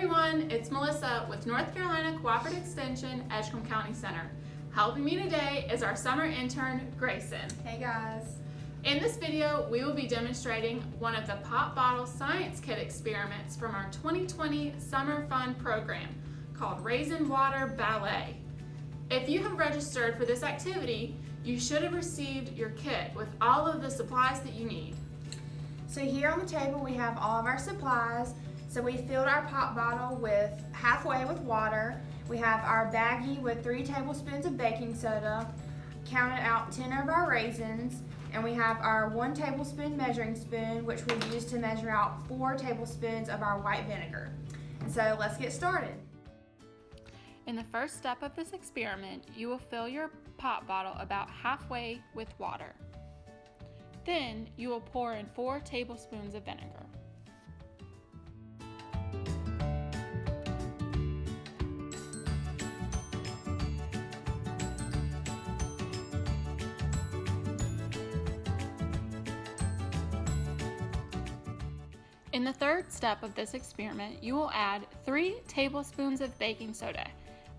everyone, it's Melissa with North Carolina Cooperative Extension, Edgecombe County Center. Helping me today is our summer intern, Raisin. Hey guys. In this video, we will be demonstrating one of the pop bottle science kit experiments from our 2020 Summer Fun program called Raisin Water Ballet. If you have registered for this activity, you should have received your kit with all of the supplies that you need. So here on the table we have all of our supplies. So we filled our pop bottle with halfway with water. We have our baggie with 3 tablespoons of baking soda, counted out 10 of our raisins, and we have our 1 tablespoon measuring spoon, which we use to measure out 4 tablespoons of our white vinegar. And so let's get started. In the first step of this experiment, you will fill your pop bottle about halfway with water. Then you will pour in 4 tablespoons of vinegar. In the third step of this experiment, you will add 3 tablespoons of baking soda.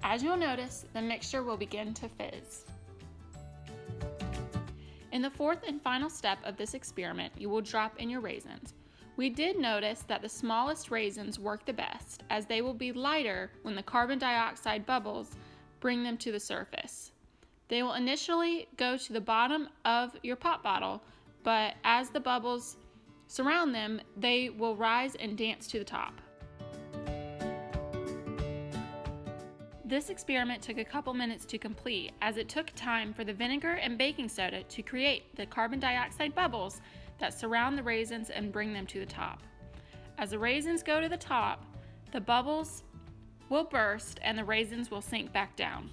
As you'll notice, the mixture will begin to fizz. In the fourth and final step of this experiment, you will drop in your raisins. We did notice that the smallest raisins work the best, as they will be lighter when the carbon dioxide bubbles bring them to the surface. They will initially go to the bottom of your pop bottle, but as the bubbles surround them, they will rise and dance to the top. This experiment took a couple minutes to complete, as it took time for the vinegar and baking soda to create the carbon dioxide bubbles that surround the raisins and bring them to the top. As the raisins go to the top, the bubbles will burst and the raisins will sink back down.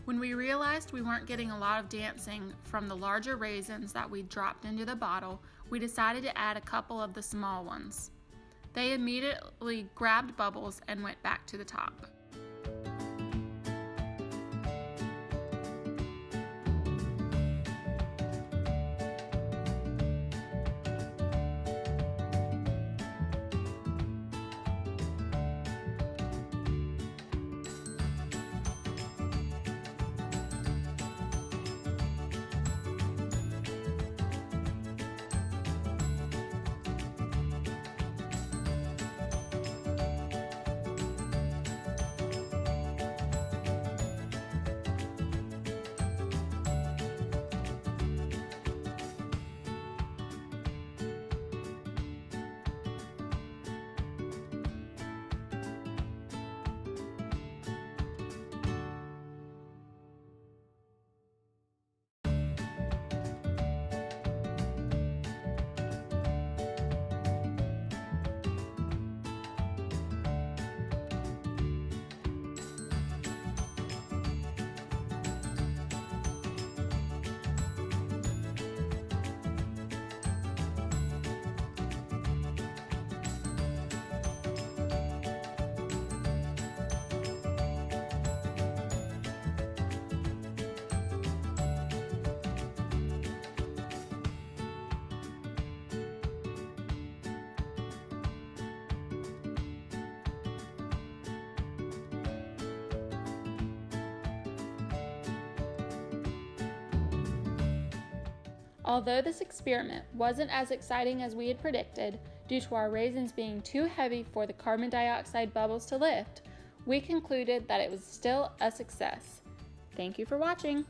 When we realized we weren't getting a lot of dancing from the larger raisins that we dropped into the bottle, we decided to add a couple of the small ones. They immediately grabbed bubbles and went back to the top. Although this experiment wasn't as exciting as we had predicted, due to our raisins being too heavy for the carbon dioxide bubbles to lift, we concluded that it was still a success. Thank you for watching.